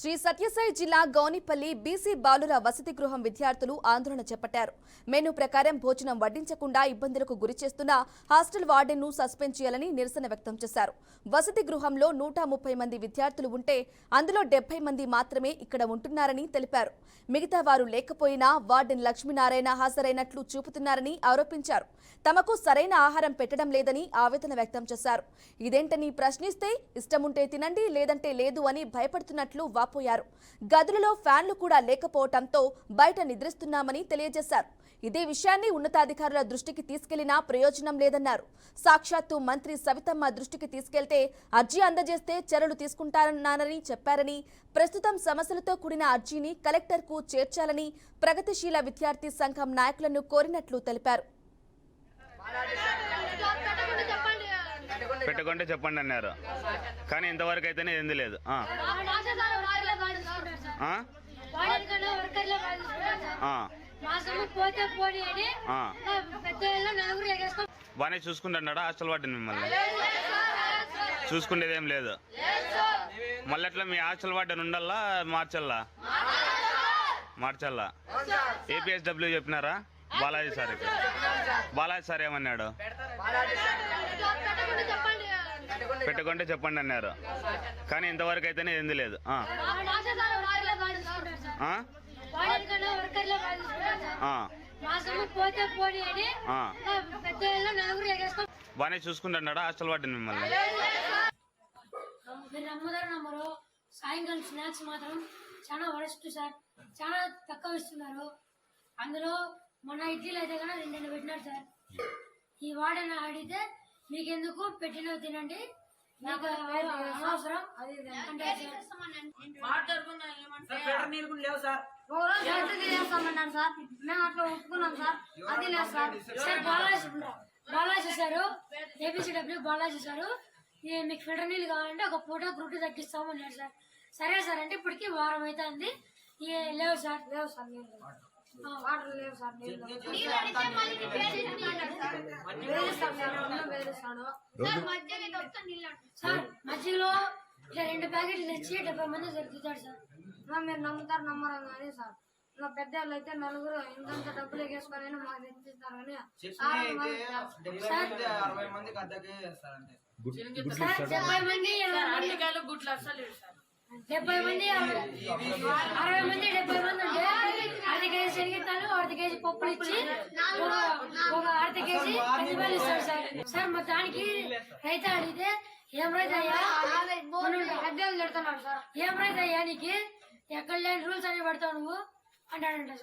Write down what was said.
శ్రీ సత్యసాయి జిల్లా గౌనిపల్లి బీసీ బాలుర వసతి గృహం విద్యార్థులు ఆందోళన చేపట్టారు. మెనూ ప్రకారం భోజనం వడ్డించకుండా ఇబ్బందులకు గురి చేస్తున్న హాస్టల్ వార్డెన్ను సస్పెండ్ చేయాలని నిరసన వ్యక్తం చేశారు. వసతి గృహంలో 130 మంది విద్యార్థులు ఉంటే అందులో 70 మంది మాత్రమే ఇక్కడ ఉంటున్నారని తెలిపారు. మిగతా వారు లేకపోయినా వార్డెన్ లక్ష్మీనారాయణ హాజరైనట్లు చూపుతున్నారని ఆరోపించారు. తమకు సరైన ఆహారం పెట్టడం లేదని ఆవేదన వ్యక్తం చేశారు. ఇదేంటని ప్రశ్నిస్తే ఇష్టముంటే తినండి లేదంటే లేదు అని భయపడుతున్నట్లు వాపోయారు. గదులలో ఫ్యాన్లు కూడా లేకపోవడంతో బయట నిద్రిస్తున్నామని తెలియజేశారు. ఇదే విషయాన్ని ఉన్నతాధికారుల దృష్టికి తీసుకెళ్లినా ప్రయోజనం లేదన్నారు. సాక్షాత్తు మంత్రి సవితమ్మ దృష్టికి తీసుకెళ్తే అర్జీ అందజేస్తే చర్యలు తీసుకుంటారన్నారని చెప్పారని, ప్రస్తుతం సమస్యలతో కూడిన అర్జీని కలెక్టర్కు చేర్చాలని ప్రగతిశీల విద్యార్థి సంఘం నాయకులను కోరినట్లు తెలిపారు. పెట్టుకుంటే చెప్పండి అన్నారు, కానీ ఇంతవరకు అయితేనే ఏంది లేదు. బాగానే చూసుకుంటున్నాడా హాస్టల్ వార్డెన్? మిమ్మల్ని చూసుకునేదేం లేదు. మళ్ళీ ఎట్లా మీ హాస్టల్ వార్డెన్ ఉండాలా మార్చల్లా? ఏపీఎస్డబ్ల్యూ చెప్పినారా? బాలాజీ సార్ ఏమన్నాడు? పెట్టుకుంటే చెప్పండి అన్నారు, కానీ ఇంతవరకు అయితేనే ఏంది లేదు. బాగానే చూసుకుంటున్నాడా హాస్టల్ వార్డెన్ మిమ్మల్ని? సాయంకాలం స్నాక్స్ మాత్రం చాలా వరస్ట్ సార్, చాలా తక్కువ ఇస్తున్నారు. అందులో మన ఇడ్లీలు అయితే కన్నా 2 పెట్టినారు సార్. ఈ వాడని అడిగితే మీకెందుకు పెట్టినవి తినండి, మీకు అవసరం అంటే చేస్తామన్నాను సార్. మేము అట్లా ఒప్పుకున్నాం సార్. అది లేదు sir. Sir Balaji sir, APCW Balaji sir, మీకు ఫిల్టర్ నీళ్ళు కావాలంటే ఒక పూట గ్రూట్ తగ్గిస్తామన్నాడు సార్. సరే సార్ అంటే ఇప్పటికి వారం అవుతుంది. లేవు సార్ వాటర్ లేవు సార్. సార్ మధ్యలో 2 ప్యాకెట్లు తెచ్చి 70 మంది జరుగుతాడు సార్. మీరు నమ్ముతారు నమ్మరు కానీ సార్, మా పెద్ద వాళ్ళు అయితే 4 ఇంత డబ్బులు ఎగేసుకొని మాకు తెచ్చిస్తారు. కానీ 70 మంది 60 మంది 60 మంది 70 మంది ఉంటే 1/2 కేజీ శనగతాలు, 1/2 కేజీ పప్పులు ఇచ్చి ఒక 1/2 కేజీ పచ్చిమిరపకాయలు ఇస్తాడు సార్. సార్ మా దానికి రైతు అడిగితే ఏం రైతు అయ్యా పెద్దలు తిడుతున్నాడు సార్. ఏం రైతు అయ్యా నీకు ఎక్కడ లేని రూల్స్ అని పెడతావు నువ్వు అంటాడంట సార్.